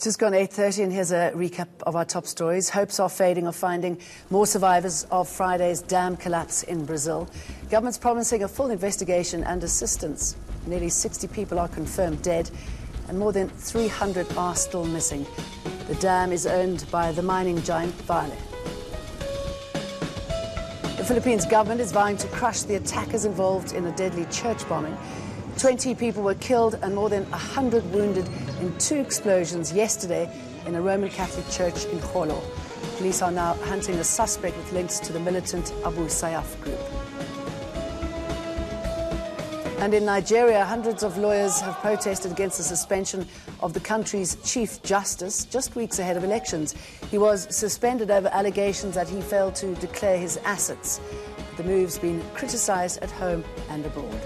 It's just gone 8:30 and here's a recap of our top stories. Hopes are fading of finding more survivors of Friday's dam collapse in Brazil. Government's promising a full investigation and assistance. Nearly 60 people are confirmed dead and more than 300 are still missing. The dam is owned by the mining giant Vale. The Philippines government is vowing to crush the attackers involved in a deadly church bombing. 20 people were killed and more than 100 wounded in 2 explosions yesterday in a Roman Catholic church in Jolo. Police are now hunting a suspect with links to the militant Abu Sayyaf group. And in Nigeria, hundreds of lawyers have protested against the suspension of the country's Chief Justice just weeks ahead of elections. He was suspended over allegations that he failed to declare his assets. The move's been criticised at home and abroad.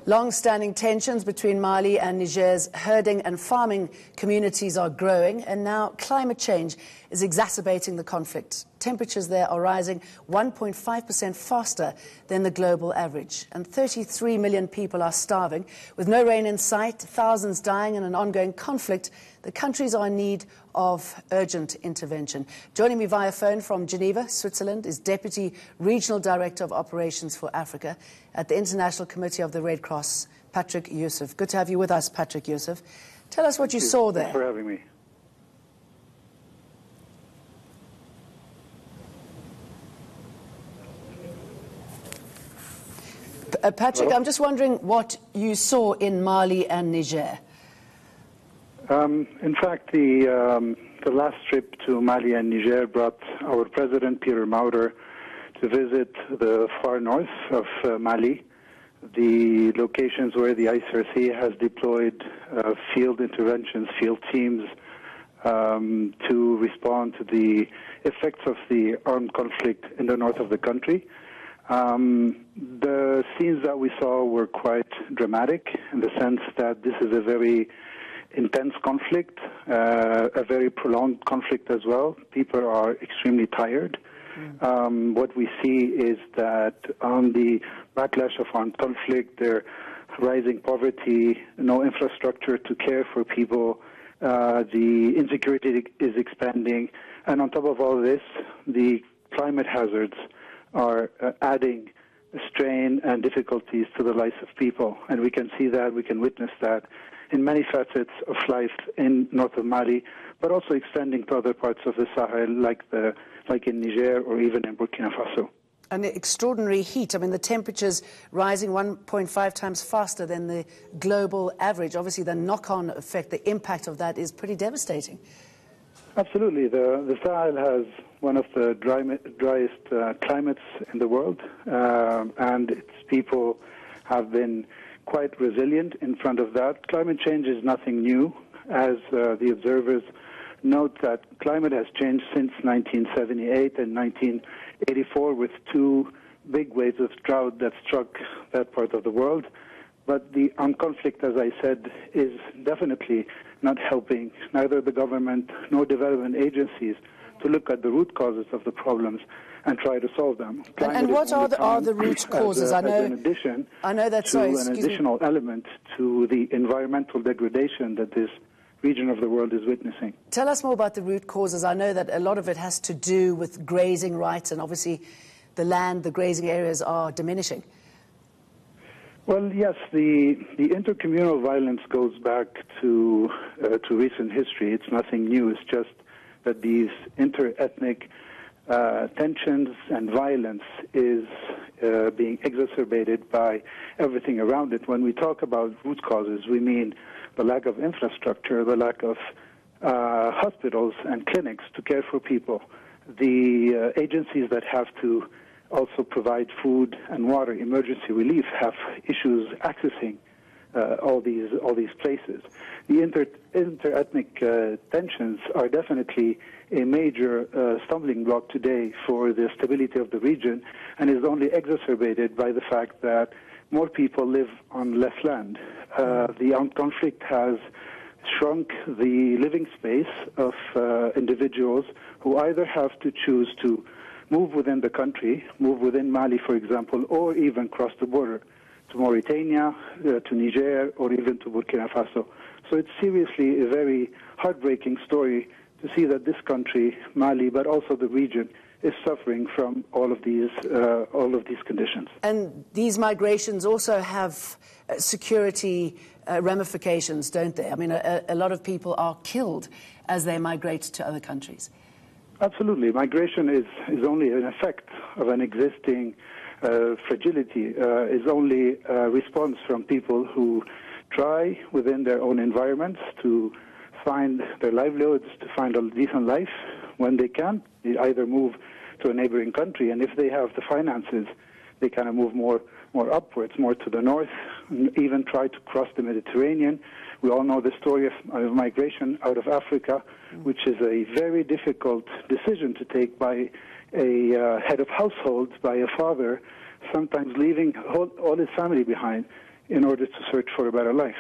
Long-standing tensions between Mali and Niger's herding and farming communities are growing, and now climate change is exacerbating the conflict. Temperatures there are rising 1.5% faster than the global average, and 33 million people are starving. With no rain in sight, thousands dying in an ongoing conflict, the countries are in need of urgent intervention. Joining me via phone from Geneva, Switzerland, is Deputy Regional Director of Operations for Africa at the International Committee of the Red Cross, Patrick Youssef. Good to have you with us, Patrick Youssef. Tell us what you saw there. Thanks for having me. Patrick, I'm just wondering what you saw in Mali and Niger. In fact, the last trip to Mali and Niger brought our President, Peter Maurer, to visit the far north of Mali, the locations where the ICRC has deployed field interventions, field teams, to respond to the effects of the armed conflict in the north of the country. The scenes that we saw were quite dramatic in the sense that this is a very intense conflict, a very prolonged conflict as well. People are extremely tired. What we see is that on the backlash of armed conflict, there rising poverty, no infrastructure to care for people, the insecurity is expanding, and on top of all this, the climate hazards are adding strain and difficulties to the lives of people. And we can see that, we can witness that in many facets of life in north of Mali, but also extending to other parts of the Sahel, like in Niger or even in Burkina Faso. And the extraordinary heat. I mean, the temperatures rising 1.5 times faster than the global average. Obviously, the knock-on effect, the impact of that is pretty devastating. Absolutely. The Sahel has one of the driest climates in the world, and its people have been quite resilient in front of that. Climate change is nothing new, as the observers note that climate has changed since 1978 and 1984 with 2 big waves of drought that struck that part of the world. But the armed conflict, as I said, is definitely not helping neither the government nor development agencies to look at the root causes of the problems and try to solve them. And what are the root causes? As an addition an additional element to the environmental degradation that this region of the world is witnessing. Tell us more about the root causes. I know that a lot of it has to do with grazing rights, and obviously the land, the grazing areas are diminishing. Well, yes, the intercommunal violence goes back to recent history. It's nothing new. It's just that these inter-ethnic tensions and violence is being exacerbated by everything around it. When we talk about root causes, we mean the lack of infrastructure, the lack of hospitals and clinics to care for people, the agencies that have to also provide food and water, emergency relief, have issues accessing all these places. The inter-ethnic tensions are definitely a major stumbling block today for the stability of the region, and is only exacerbated by the fact that more people live on less land. The armed conflict has shrunk the living space of individuals who either have to choose to move within the country, move within Mali, for example, or even cross the border to Mauritania, to Niger, or even to Burkina Faso. So it's seriously a very heartbreaking story to see that this country, Mali, but also the region, is suffering from all of these conditions. And these migrations also have security ramifications, don't they? I mean, a lot of people are killed as they migrate to other countries. Absolutely. Migration is only an effect of an existing fragility, is only a response from people who try within their own environments to find their livelihoods, to find a decent life. When they can't, they either move to a neighboring country, and if they have the finances, they kind of move more upwards, more to the north, and even try to cross the Mediterranean. We all know the story of migration out of Africa, which is a very difficult decision to take by a head of household, by a father, sometimes leaving all his family behind in order to search for a better life.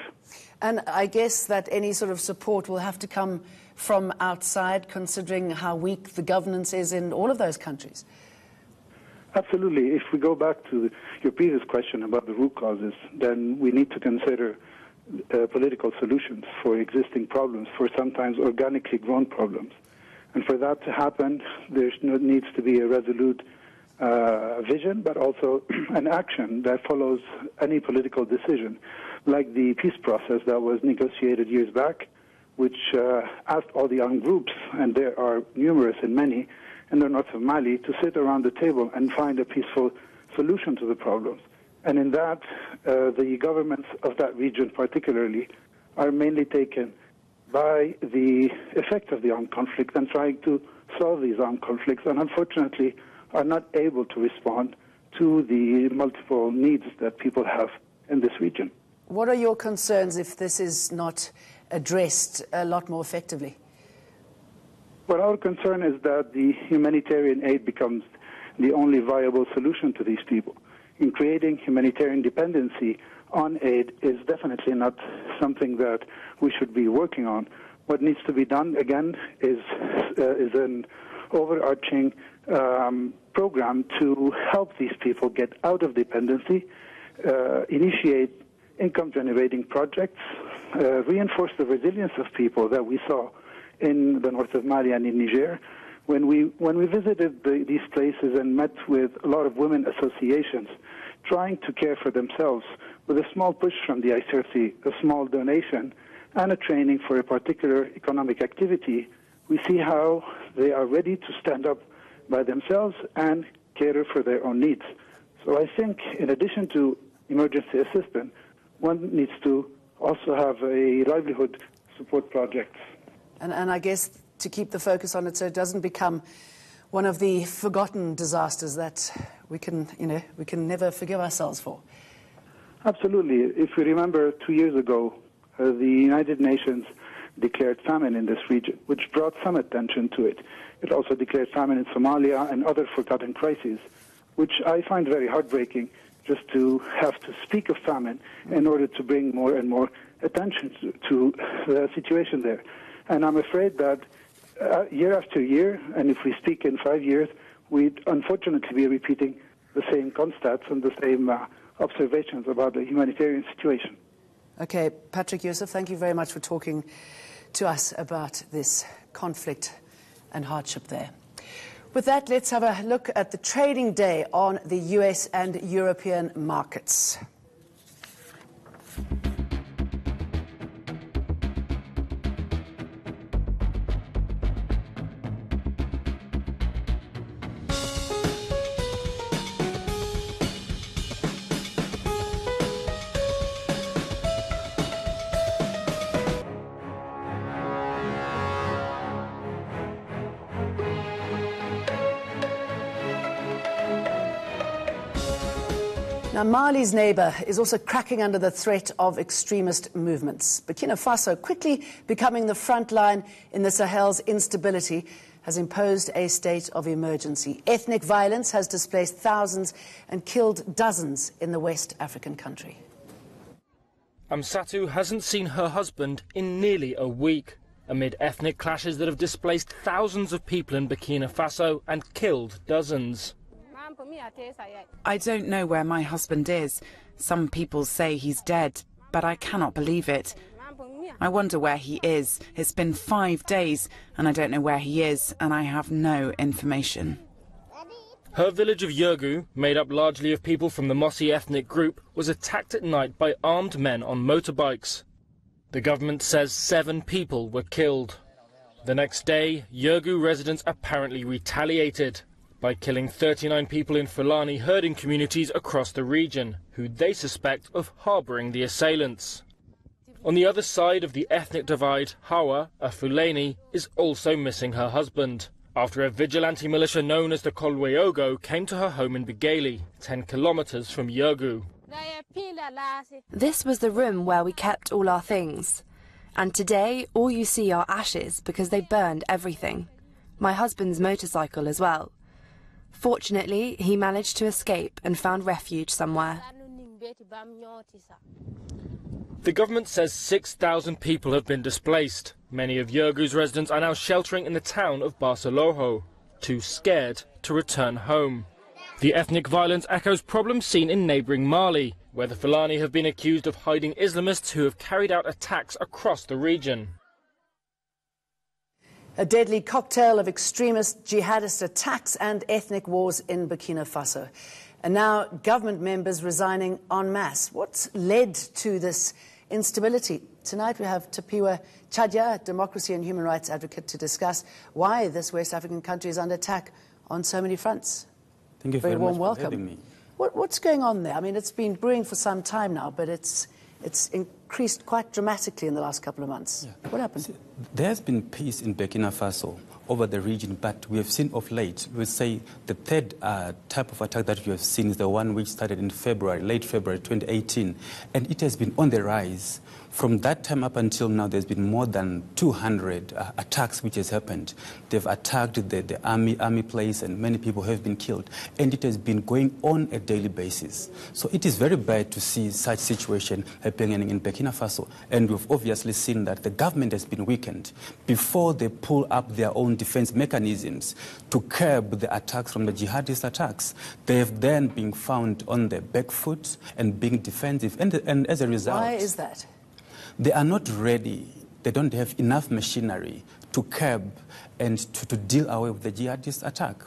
And I guess that any sort of support will have to come from outside, considering how weak the governance is in all of those countries. Absolutely. If we go back to your previous question about the root causes, then we need to consider political solutions for existing problems, for sometimes organically grown problems. And for that to happen, there needs to be a resolute vision, but also an action that follows any political decision, like the peace process that was negotiated years back, which asked all the armed groups, and there are numerous and many, in the north of Mali, to sit around the table and find a peaceful solution to the problems. And in that, the governments of that region particularly are mainly taken by the effect of the armed conflict and trying to solve these armed conflicts, and unfortunately are not able to respond to the multiple needs that people have in this region. What are your concerns if this is not addressed a lot more effectively? Well, our concern is that the humanitarian aid becomes the only viable solution to these people. In creating humanitarian dependency on aid is definitely not something that we should be working on. What needs to be done, again, is an overarching program to help these people get out of dependency, initiate income-generating projects, reinforce the resilience of people that we saw in the north of Mali and in Niger. When we visited these places and met with a lot of women associations trying to care for themselves, with a small push from the ICRC, a small donation, and a training for a particular economic activity, we see how they are ready to stand up by themselves and cater for their own needs. So I think in addition to emergency assistance, one needs to also have a livelihood support project. And I guess to keep the focus on it so it doesn't become one of the forgotten disasters that we can never forgive ourselves for. Absolutely. If we remember 2 years ago, the United Nations declared famine in this region, which brought some attention to it. It also declared famine in Somalia and other forgotten crises, which I find very heartbreaking, just to have to speak of famine in order to bring more and more attention to the situation there. And I'm afraid that year after year, and if we speak in 5 years, we'd unfortunately be repeating the same constats and the same observations about the humanitarian situation. Okay, Patrick Youssef, thank you very much for talking to us about this conflict and hardship there. With that, let's have a look at the trading day on the US and European markets. Now, Mali's neighbour is also cracking under the threat of extremist movements. Burkina Faso, quickly becoming the front line in the Sahel's instability, has imposed a state of emergency. Ethnic violence has displaced thousands and killed dozens in the West African country. Amsatu hasn't seen her husband in nearly a week, amid ethnic clashes that have displaced thousands of people in Burkina Faso and killed dozens. I don't know where my husband is. Some people say he's dead, but I cannot believe it. I wonder where he is. It's been 5 days, and I don't know where he is, and I have no information. Her village of Yurgu, made up largely of people from the Mossi ethnic group, was attacked at night by armed men on motorbikes. The government says 7 people were killed. The next day, Yurgu residents apparently retaliated by killing 39 people in Fulani herding communities across the region, who they suspect of harbouring the assailants. On the other side of the ethnic divide, Hawa, a Fulani, is also missing her husband, after a vigilante militia known as the Kolweogo came to her home in Bigeli, 10 kilometres from Yurgu. This was the room where we kept all our things. And today, all you see are ashes because they burned everything. My husband's motorcycle as well. Fortunately, he managed to escape and found refuge somewhere. The government says 6,000 people have been displaced. Many of Yurgu's residents are now sheltering in the town of Barcelojo, too scared to return home. The ethnic violence echoes problems seen in neighbouring Mali, where the Fulani have been accused of hiding Islamists who have carried out attacks across the region. A deadly cocktail of extremist jihadist attacks and ethnic wars in Burkina Faso. And now government members resigning en masse. What's led to this instability? Tonight we have Tapiwa Chadya, democracy and human rights advocate, to discuss why this West African country is under attack on so many fronts. Thank you very much for having me. What's going on there? I mean, it's been brewing for some time now, but it's increased quite dramatically in the last couple of months. Yeah. What happened? See, there has been peace in Burkina Faso over the region, but we have seen of late, we say the third type of attack that we have seen is the one which started in February, late February 2018, and it has been on the rise. From that time up until now, there's been more than 200 attacks which has happened. They've attacked the army place, and many people have been killed. And it has been going on a daily basis. So it is very bad to see such situation happening in Burkina Faso. And we've obviously seen that the government has been weakened. Before they pull up their own defense mechanisms to curb the attacks from the jihadist attacks, they have then been found on the back foot and being defensive. And as a result... Why is that? They are not ready. They don't have enough machinery to curb and to deal away with the jihadist attack.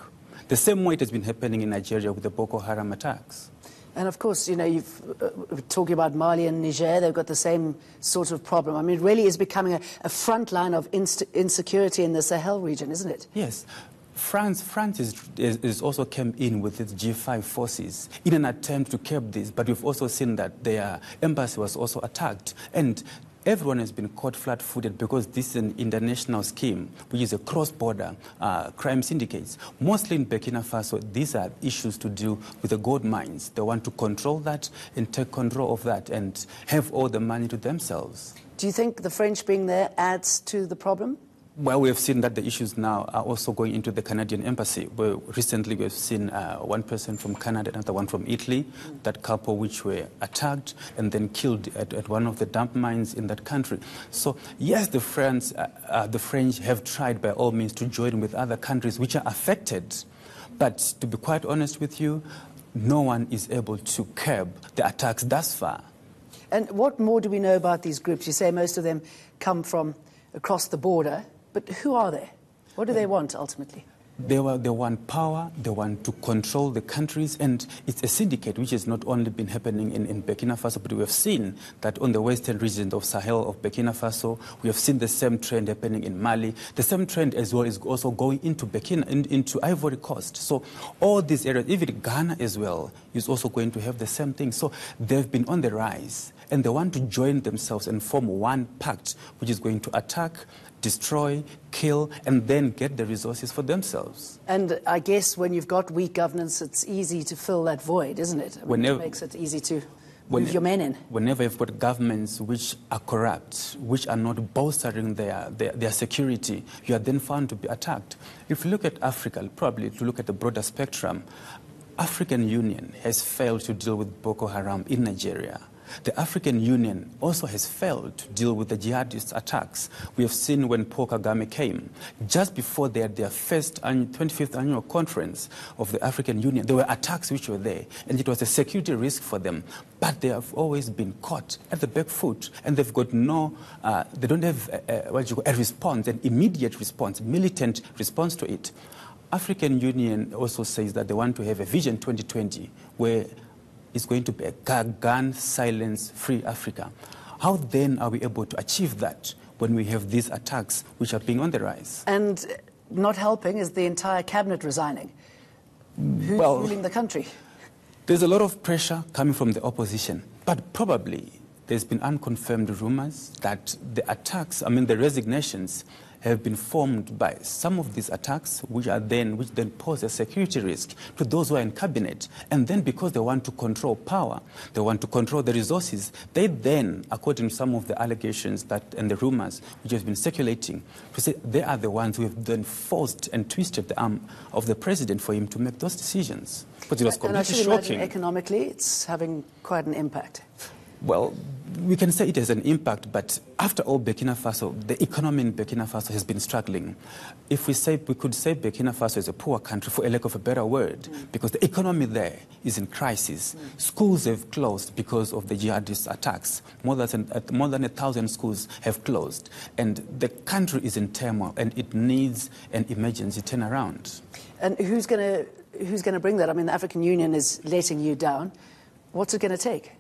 The same way it has been happening in Nigeria with the Boko Haram attacks. And of course, you know, we're talking about Mali and Niger, they've got the same sort of problem. I mean, it really is becoming a front line of insecurity in the Sahel region, isn't it? Yes. France is also came in with its G5 forces in an attempt to curb this, but we've also seen that their embassy was also attacked. And everyone has been caught flat-footed because this is an international scheme, which is a cross-border crime syndicates. Mostly in Burkina Faso, these are issues to do with the gold mines. They want to control that and take control of that and have all the money to themselves. Do you think the French being there adds to the problem? Well, we have seen that the issues now are also going into the Canadian embassy. Where recently we have seen one person from Canada, another one from Italy, that couple which were attacked and then killed at one of the dump mines in that country. So, yes, the French have tried by all means to join with other countries which are affected. But to be quite honest with you, no one is able to curb the attacks thus far. And what more do we know about these groups? You say most of them come from across the border. But who are they? What do they want, ultimately? They want power, they want to control the countries, and it's a syndicate which has not only been happening in Burkina Faso, but we have seen that on the western region of Sahel of Burkina Faso, we have seen the same trend happening in Mali. The same trend as well is also going into into Ivory Coast. So all these areas, even Ghana as well, is also going to have the same thing. So they've been on the rise, and they want to join themselves and form one pact, which is going to attack, destroy, kill, and then get the resources for themselves. And I guess when you've got weak governance, it's easy to fill that void, isn't it? It makes it easy to move your men in. Whenever you've got governments which are corrupt, which are not bolstering their security, you are then found to be attacked. If you look at Africa, probably to look at the broader spectrum, African Union has failed to deal with Boko Haram in Nigeria. The African Union also has failed to deal with the jihadist attacks. We have seen when Paul Kagame came, just before they had their first 25th annual conference of the African Union, there were attacks which were there, and it was a security risk for them. But they have always been caught at the back foot, and they've got no, they don't have a response, an immediate response, militant response to it. African Union also says that they want to have a Vision 2020 where it's going to be a gun, silence, free Africa. How then are we able to achieve that when we have these attacks which are being on the rise? And not helping is the entire cabinet resigning. Who's ruling the country? There's a lot of pressure coming from the opposition, but probably there's been unconfirmed rumors that the attacks, the resignations have been formed by some of these attacks, which then pose a security risk to those who are in cabinet. And then because they want to control power, they want to control the resources, they then, according to some of the allegations and the rumors which have been circulating, to say they are the ones who have then forced and twisted the arm of the president for him to make those decisions. But it was completely shocking. Economically, it's having quite an impact. Well, we can say it has an impact, but after all, Burkina Faso, the economy in Burkina Faso has been struggling. If we could say Burkina Faso is a poor country, for a lack of a better word, because the economy there is in crisis. Schools have closed because of the jihadist attacks. More than 1,000 schools have closed, and the country is in turmoil, and it needs an emergency turnaround. And who's going to bring that? The African Union is letting you down. What's it going to take?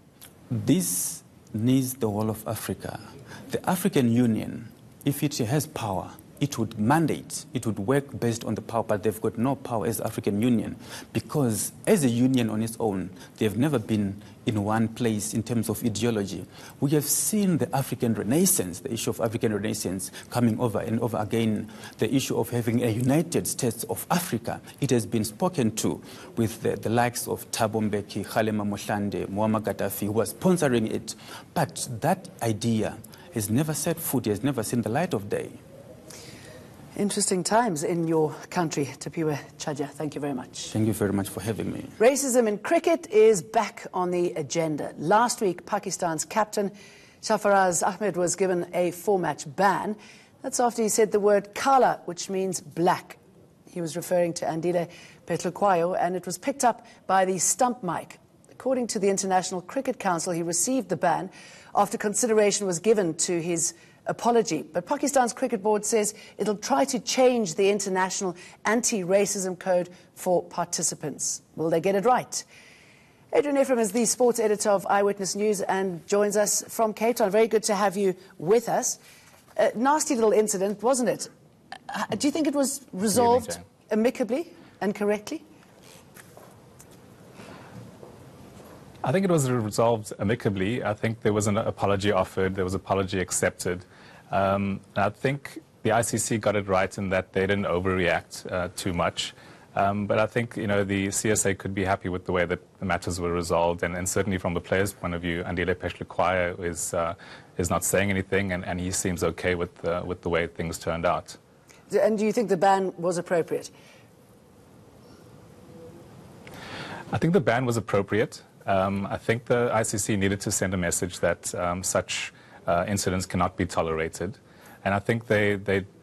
This needs the whole of Africa. The African Union, if it has power, it would mandate, it would work based on the power, but they've got no power as the African Union because as a union on its own, they've never been in one place in terms of ideology. We have seen the African Renaissance, the issue of African Renaissance coming over and over again, the issue of having a United States of Africa. It has been spoken to with the likes of Thabo Mbeki, Kgalema Motlanthe, Muammar Gaddafi, who was sponsoring it. But that idea has never set foot, has never seen the light of day. Interesting times in your country. Tapiwa Chaja, thank you very much. Thank you very much for having me. Racism in cricket is back on the agenda. Last week, Pakistan's captain, Shafaraz Ahmed, was given a 4-match ban. That's after he said the word kala, which means black. He was referring to Andile Petlukwayo, and it was picked up by the stump mic. According to the International Cricket Council, he received the ban after consideration was given to his apology. But Pakistan's cricket board says it'll try to change the international anti-racism code for participants. Will they get it right? Adrian Ephraim is the sports editor of Eyewitness News and joins us from Cape Town. Very good to have you with us. A nasty little incident, wasn't it? Do you think it was resolved amicably and correctly? I think it was resolved amicably. I think there was an apology offered, there was an apology accepted. I think the ICC got it right in that they didn't overreact too much. But I think, the CSA could be happy with the way that the matters were resolved. And certainly from the player's point of view, Andile Petlukwayo is not saying anything, and he seems okay with the way things turned out. And do you think the ban was appropriate? I think the ban was appropriate. I think the ICC needed to send a message that such incidents cannot be tolerated, and I think they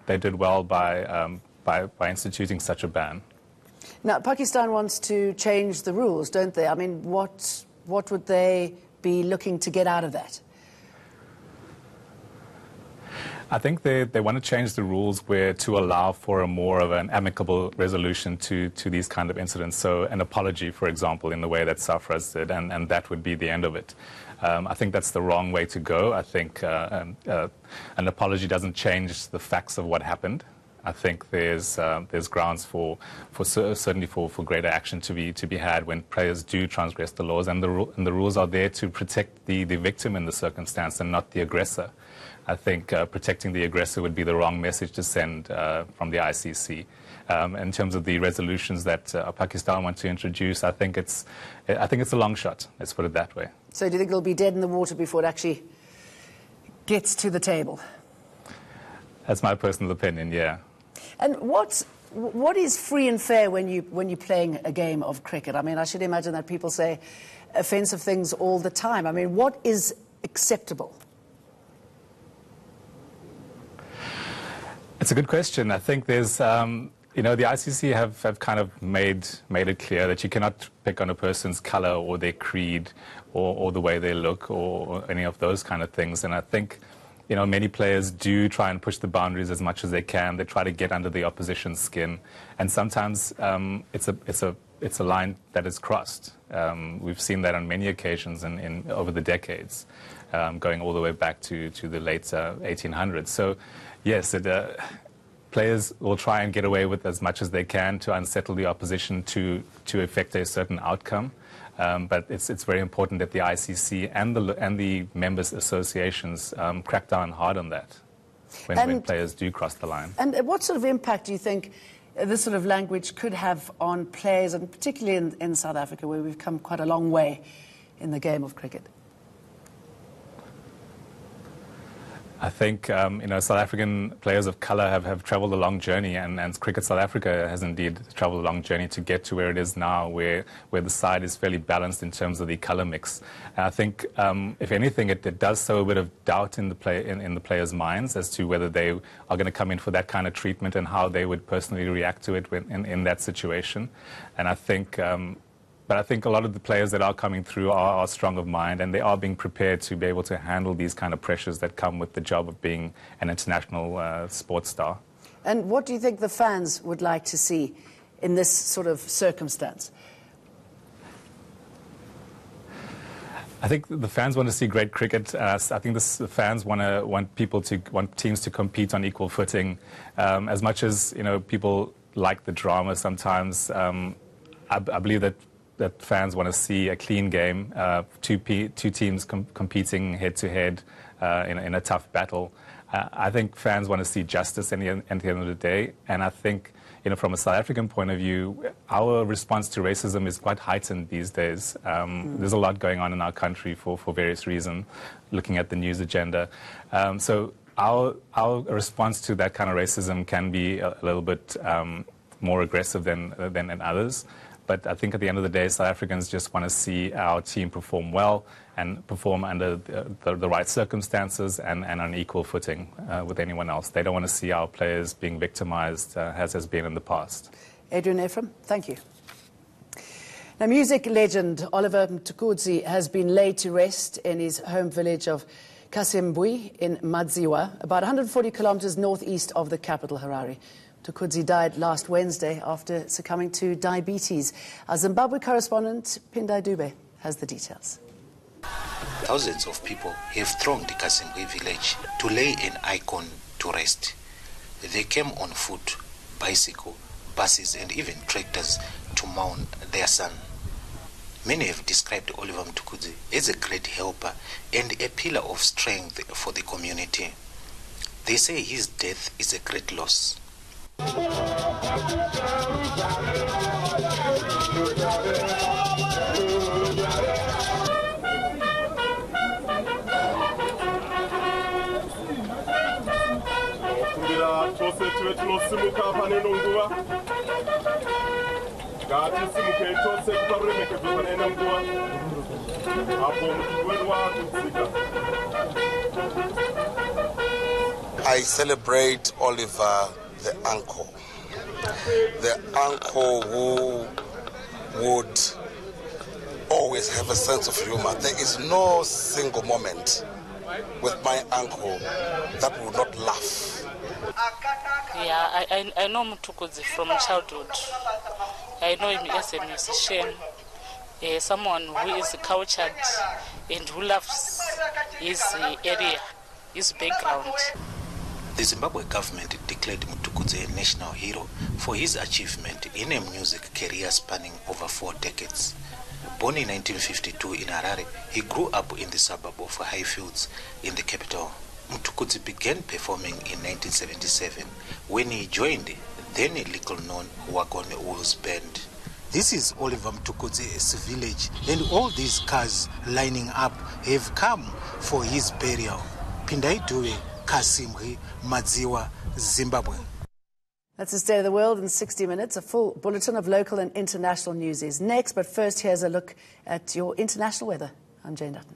did well by instituting such a ban. Now, Pakistan wants to change the rules, don't they? What would they be looking to get out of that? I think they want to change the rules to allow for a more of an amicable resolution to these kind of incidents. So an apology, for example, in the way that Safraz did, and that would be the end of it. I think that's the wrong way to go. I think an apology doesn't change the facts of what happened. I think there's grounds certainly for greater action to be had when players do transgress the laws, and the rules are there to protect the victim in the circumstance and not the aggressor. I think protecting the aggressor would be the wrong message to send from the ICC. In terms of the resolutions that Pakistan wants to introduce, I think it's a long shot. Let's put it that way. So do you think it'll be dead in the water before it actually gets to the table? That's my personal opinion, yeah. And what is free and fair when you're playing a game of cricket? I mean, I should imagine that people say offensive things all the time. I mean, what is acceptable? It's a good question. I think there's, you know, the ICC have kind of made it clear that you cannot pick on a person's colour or their creed or the way they look or any of those kind of things. And I think, you know, many players do try and push the boundaries as much as they can. They try to get under the opposition's skin, and sometimes it's a line that is crossed. We've seen that on many occasions over the decades, going all the way back to the late 1800s. So, yes, players will try and get away with as much as they can to unsettle the opposition to effect a certain outcome. But it's very important that the ICC and the members' associations crack down hard on that when players do cross the line. And what sort of impact do you think this sort of language could have on players, and particularly in South Africa, where we've come quite a long way in the game of cricket? I think, you know, South African players of colour have travelled a long journey, and Cricket South Africa has indeed travelled a long journey to get to where it is now, where the side is fairly balanced in terms of the colour mix. And I think, if anything, it does sow a bit of doubt in the players' minds as to whether they are going to come in for that kind of treatment and how they would personally react to it in that situation. And I think... But I think a lot of the players that are coming through are strong of mind, and they are being prepared to be able to handle these kind of pressures that come with the job of being an international sports star. And what do you think the fans would like to see in this sort of circumstance? I think the fans want to see great cricket. I think the fans want teams to compete on equal footing. As much as, you know, people like the drama sometimes, I believe that fans want to see a clean game, two teams competing head-to-head in a tough battle. I think fans want to see justice at the end of the day, and I think, you know, from a South African point of view, our response to racism is quite heightened these days. There's a lot going on in our country for various reasons, looking at the news agenda. So our response to that kind of racism can be a little bit more aggressive than others. But I think at the end of the day, South Africans just want to see our team perform well and perform under the right circumstances and on equal footing with anyone else. They don't want to see our players being victimised, as has been in the past. Adrian Ephraim, thank you. Now, music legend Oliver Mtukudzi has been laid to rest in his home village of Kasimbwe in Madziwa, about 140 kilometres northeast of the capital, Harare. Mtukudzi died last Wednesday after succumbing to diabetes. Our Zimbabwe correspondent, Pindai Dube, has the details. Thousands of people have thronged the Kasimbwe village to lay an icon to rest. They came on foot, bicycle, buses and even tractors to mourn their son. Many have described Oliver Mtukudzi as a great helper and a pillar of strength for the community. They say his death is a great loss. I celebrate Oliver, the uncle who would always have a sense of humor. There is no single moment with my uncle that would not laugh. Yeah, I know Mtukudzi from childhood. I know him as a musician, someone who is cultured and who loves his area, his background. The Zimbabwe government declared Mtukudzi a national hero for his achievement in a music career spanning over 4 decades. Born in 1952 in Harare, he grew up in the suburb of Highfields in the capital. Mtukudzi began performing in 1977 when he joined the then little-known Wagon Wheels band. This is Oliver Mtukudzi's village, and all these cars lining up have come for his burial. Pindai Dube, Kasimbwe, Madziwa, Zimbabwe. That's the State of the World in 60 minutes. A full bulletin of local and international news is next. But first, here's a look at your international weather. I'm Jane Dutton.